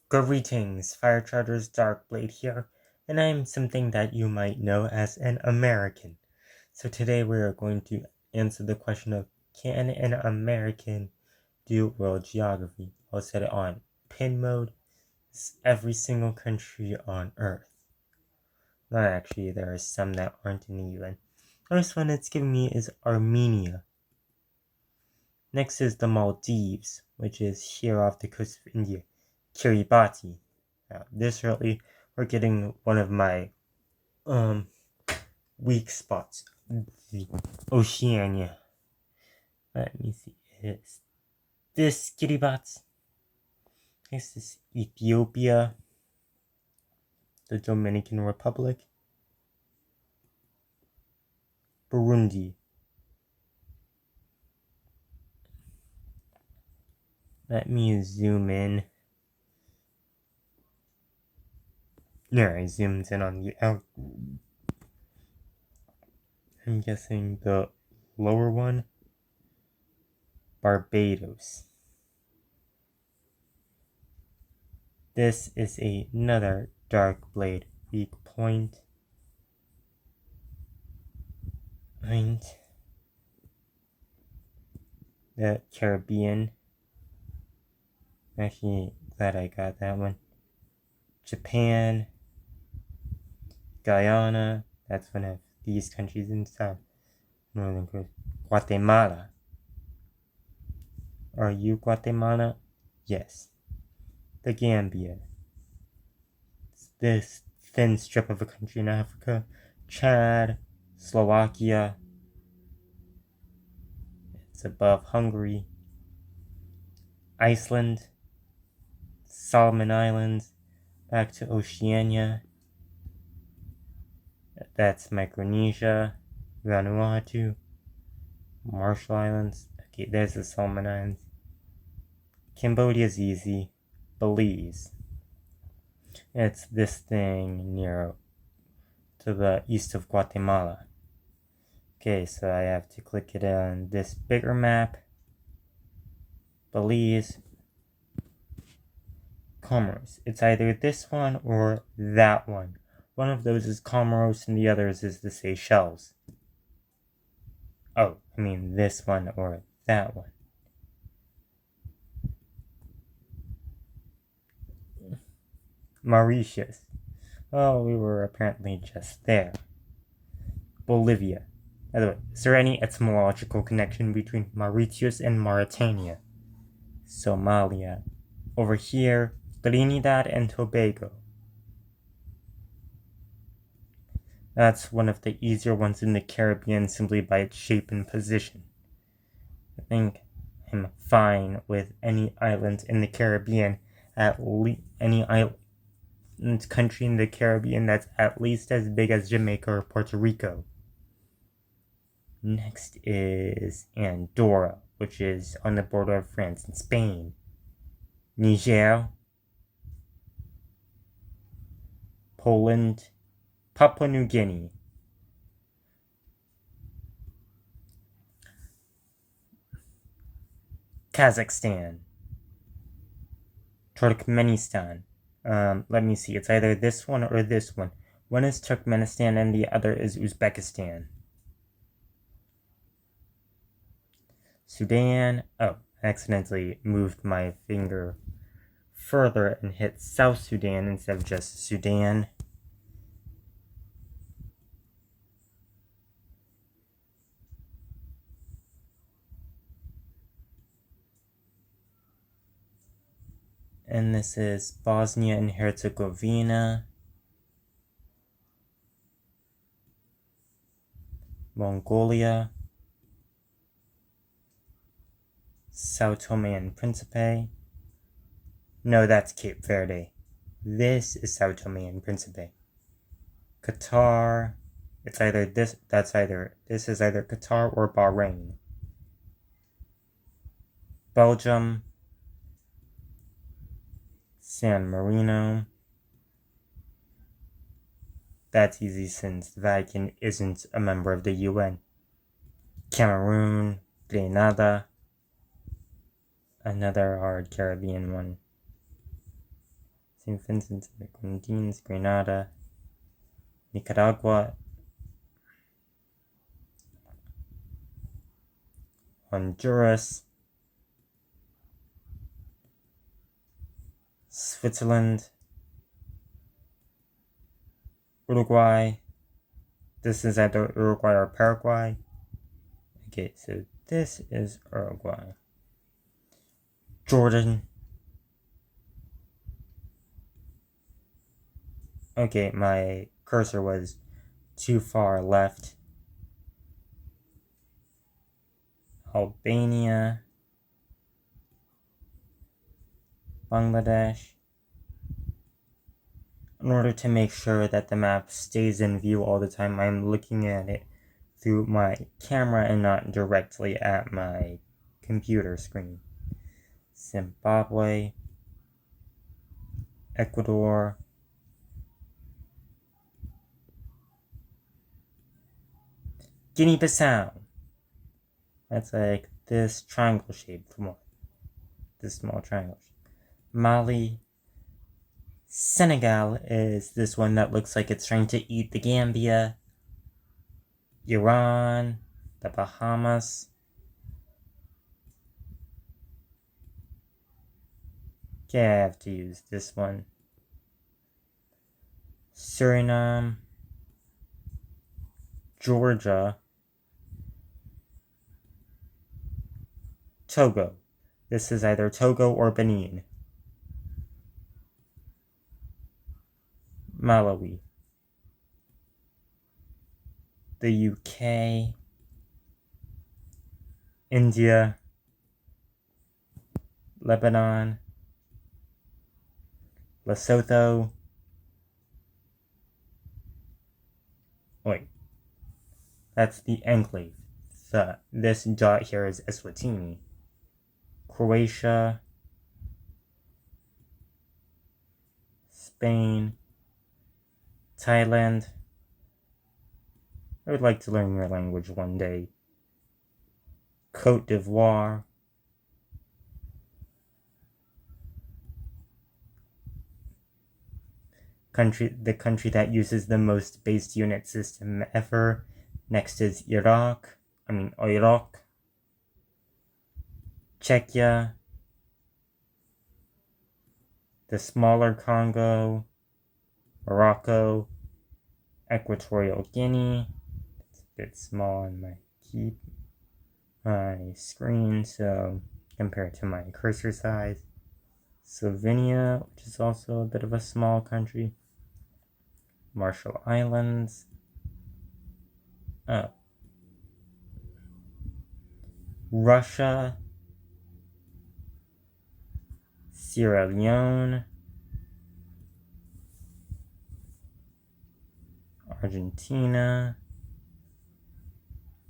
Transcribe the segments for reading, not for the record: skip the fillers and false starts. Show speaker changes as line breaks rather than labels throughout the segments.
Greetings, Fire Chargers Darkblade here, and I am something that you might know as an American. So today we are going to answer the question of, can an American do world geography? I'll set it on pin mode. It's every single country on Earth. Not actually, there are some that aren't in the UN. First one it's giving me is Armenia. Next is the Maldives, which is here off the coast of India. Kiribati. Now, this early, we're getting one of my weak spots. The Oceania. Let me see. It's this Kiribati. Next is Ethiopia. The Dominican Republic. Burundi. Let me zoom in. There, I zoomed in on the out. I'm guessing the lower one. Barbados. This is another Darkblade weak point. And the Caribbean. Actually, glad I got that one. Japan. Guyana. That's one of these countries in South Northern Coast. Guatemala. Are you Guatemala? Yes. The Gambia. It's this thin strip of a country in Africa. Chad. Slovakia. It's above Hungary. Iceland. Solomon Islands. Back to Oceania. That's Micronesia. Vanuatu. Marshall Islands. Okay, there's the Solomon Islands. Cambodia's easy. Belize. It's this thing near to the east of Guatemala. Okay, so I have to click it on this bigger map. Belize. Comoros. It's either this one or that one. One of those is Comoros and the others is the Seychelles. Oh, I mean this one or that one. Mauritius. Oh, we were apparently just there. Bolivia. By the way, is there any etymological connection between Mauritius and Mauritania? Somalia. Over here, Trinidad and Tobago. That's one of the easier ones in the Caribbean simply by its shape and position. I think I'm fine with any island in the Caribbean, any island country in the Caribbean that's at least as big as Jamaica or Puerto Rico. Next is Andorra, which is on the border of France and Spain. Niger, Poland, Papua New Guinea. Kazakhstan. Turkmenistan. Let me see. It's either this one or this one. One is Turkmenistan and the other is Uzbekistan. Sudan. Oh, I accidentally moved my finger further and hit South Sudan instead of just Sudan. And this is Bosnia and Herzegovina. Mongolia. Sao Tome and Principe. No, that's Cape Verde. This is Sao Tome and Principe. Qatar. It's either this is either Qatar or Bahrain. Belgium. San Marino. That's easy since the Vatican isn't a member of the UN. Cameroon. Grenada. Another hard Caribbean one. St. Vincent and the Grenadines, Grenada, Nicaragua, Honduras, Switzerland, Uruguay. This is either Uruguay or Paraguay. Okay, so this is Uruguay. Jordan. Okay, my cursor was too far left. Albania. Bangladesh. In order to make sure that the map stays in view all the time, I'm looking at it through my camera and not directly at my computer screen. Zimbabwe, Ecuador, Guinea-Bissau. That's like this triangle shaped one. This small triangle shape. Mali. Senegal is this one that looks like it's trying to eat the Gambia. Iran, the Bahamas. Okay, I have to use this one. Suriname, Georgia, Togo. This is either Togo or Benin. Malawi, the UK, India, Lebanon, Lesotho. Wait, that's the enclave. This dot here is Eswatini. Croatia, Spain, Thailand. I would like to learn your language one day. Côte d'Ivoire. The country that uses the most based unit system ever. Next is Iraq. Czechia. The smaller Congo. Morocco. Equatorial Guinea. It's a bit small on my screen, so compared to my cursor size. Slovenia, which is also a bit of a small country. Marshall Islands. Russia. Sierra Leone. Argentina.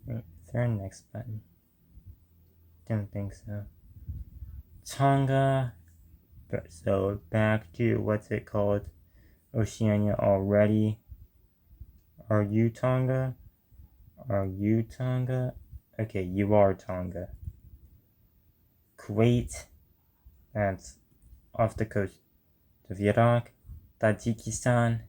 Wait, is there a next button? Don't think so. Tonga. So back to what's it called? Oceania already. Are you Tonga? Are you Tonga? Okay, you are Tonga. Kuwait. That's off the coast of Iraq. Tajikistan.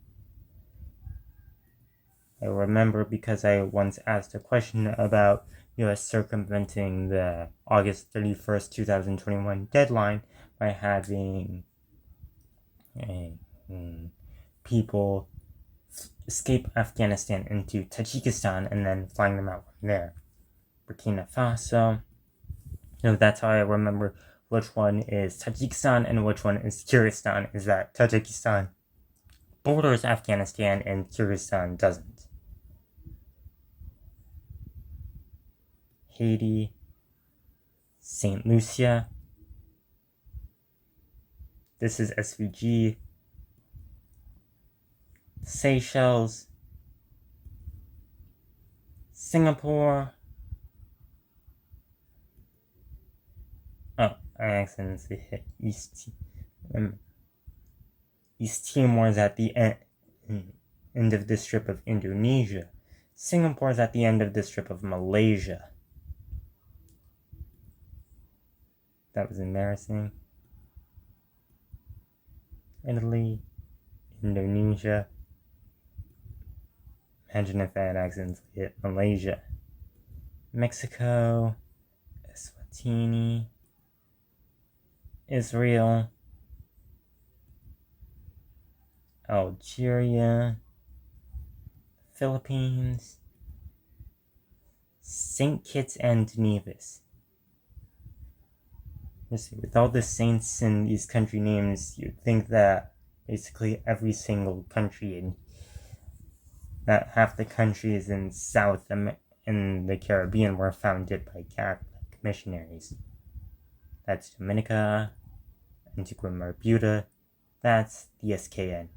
I remember because I once asked a question about US circumventing the August 31st, 2021 deadline by having people escape Afghanistan into Tajikistan and then flying them out from there. Burkina Faso. So that's how I remember which one is Tajikistan and which one is Kyrgyzstan, is that Tajikistan borders Afghanistan and Kyrgyzstan doesn't. Haiti, St. Lucia. This is SVG. Seychelles, Singapore. Oh, I accidentally hit East Timor is at the end of this strip of Indonesia. Singapore is at the end of this strip of Malaysia. That was embarrassing. Italy, Indonesia. Imagine if I had accidentally hit Malaysia. Mexico, Eswatini, Israel, Algeria, Philippines, St. Kitts and Nevis. With all the saints in these country names, you'd think that basically every single country that half the countries in in the Caribbean were founded by Catholic missionaries. That's Dominica, Antigua and Barbuda. That's the SKN.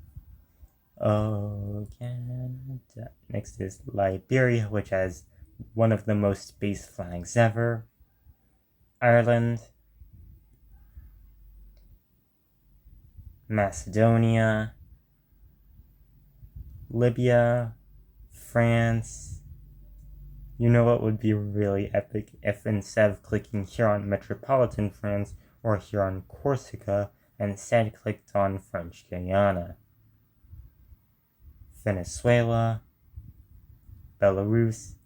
Oh, Canada. Next is Liberia, which has one of the most space flags ever. Ireland, Macedonia, Libya, France. You know what would be really epic if instead of clicking here on Metropolitan France or here on Corsica, instead clicked on French Guiana. Venezuela, Belarus.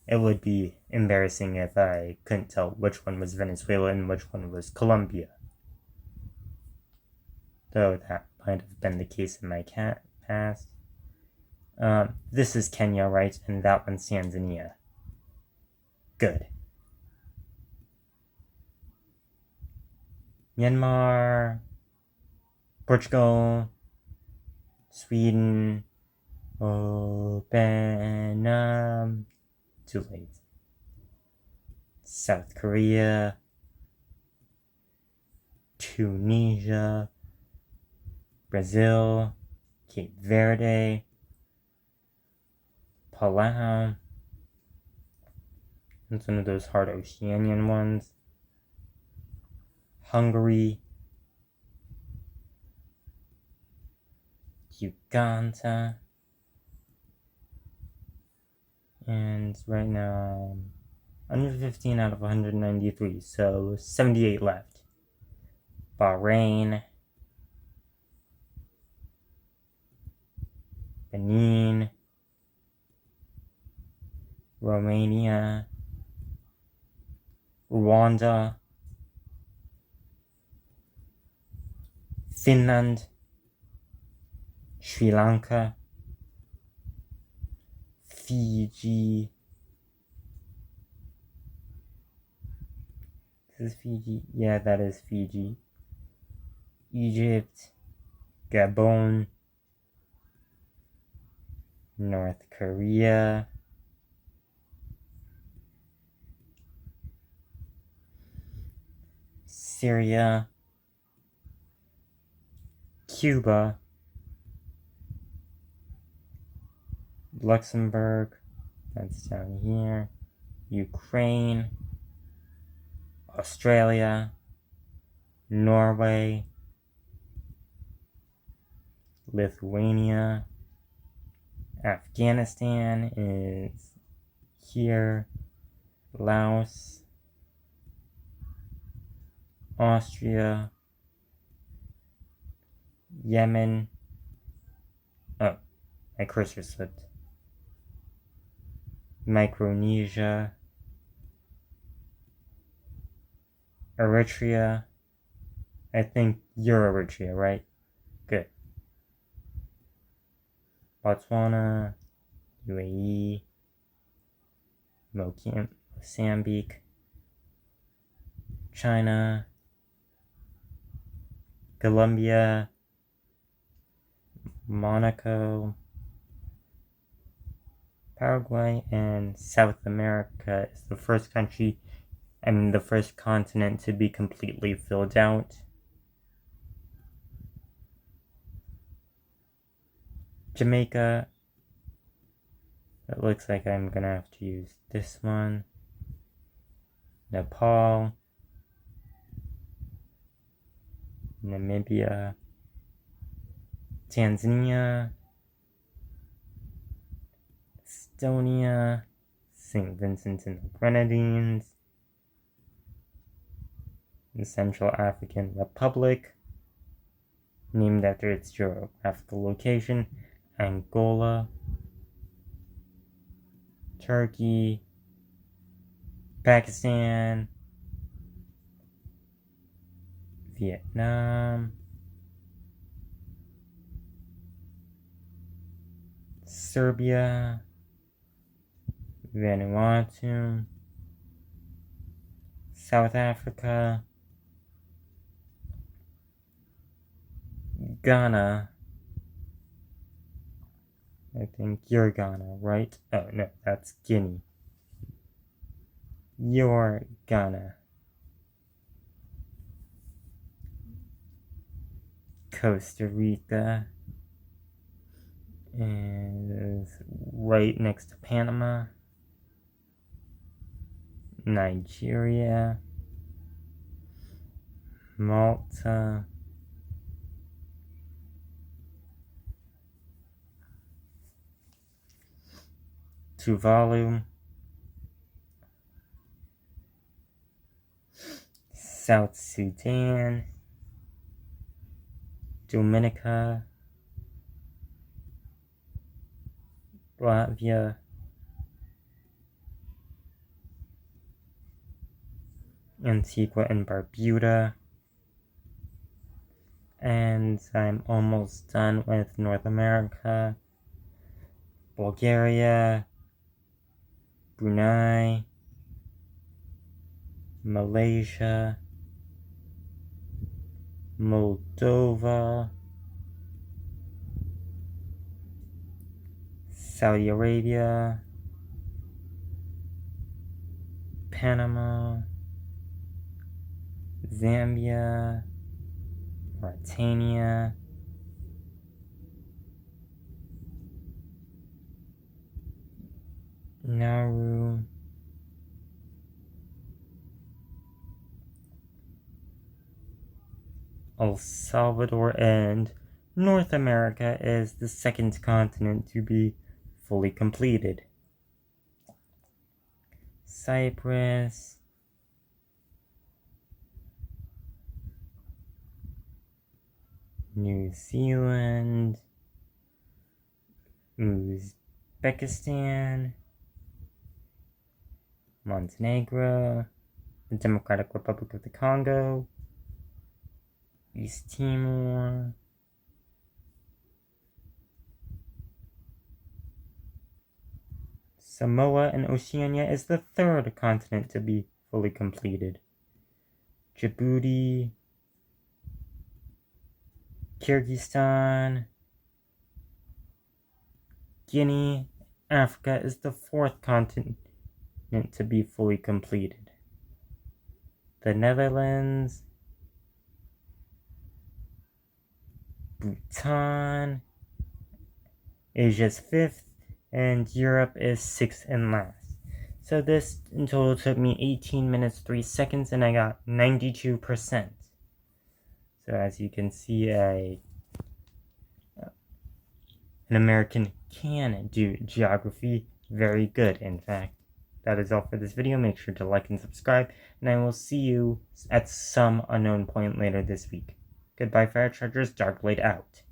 It would be embarrassing if I couldn't tell which one was Venezuela and which one was Colombia. Though that might have been the case in my past. This is Kenya, right? And that one's Tanzania. Good. Myanmar, Portugal, Sweden, open, too late. South Korea, Tunisia, Brazil, Cape Verde, Palau. It's one of those hard Oceanian ones. Hungary, Uganda, and right now 115 out of 193, so 78 left. Bahrain, Benin, Romania, Rwanda, Finland, Sri Lanka, Fiji. This is Fiji? Yeah, that is Fiji. Egypt, Gabon, North Korea, Syria, Cuba, Luxembourg, that's down here, Ukraine, Australia, Norway, Lithuania, Afghanistan is here, Laos, Austria, Yemen. Oh, my cursor slipped. Micronesia, Eritrea. I think you're Eritrea, right? Good. Botswana, UAE, Mozambique, China, Colombia, Monaco, Paraguay, and South America is the first country and the first continent to be completely filled out. Jamaica. It looks like I'm gonna have to use this one. Nepal, Namibia, Tanzania, Estonia, St. Vincent and the Grenadines, the Central African Republic, named after its geographical location: Angola, Turkey, Pakistan, Vietnam, Serbia, Vanuatu, South Africa, Ghana. I think you're Ghana, right? Oh no, that's Guinea. You're Ghana. Costa Rica. And right next to Panama. Nigeria. Malta. Tuvalu. South Sudan. Dominica. Latvia. Antigua and Barbuda. And I'm almost done with North America. Bulgaria, Brunei, Malaysia, Moldova, Saudi Arabia, Panama, Zambia, Mauritania, Nauru, El Salvador, and North America is the second continent to be fully completed. Cyprus, New Zealand, Uzbekistan, Montenegro, the Democratic Republic of the Congo, East Timor, Samoa, and Oceania is the third continent to be fully completed. Djibouti, Kyrgyzstan, Guinea, Africa is the fourth continent to be fully completed. The Netherlands, Bhutan, Asia's fifth, and Europe is sixth and last. So this in total took me 18 minutes 3 seconds, and I got 92%. So as you can see, an American can do geography very good, in fact. That is all for this video. Make sure to like and subscribe, and I will see you at some unknown point later this week. Goodbye, Fire Chargers. Darkblade out.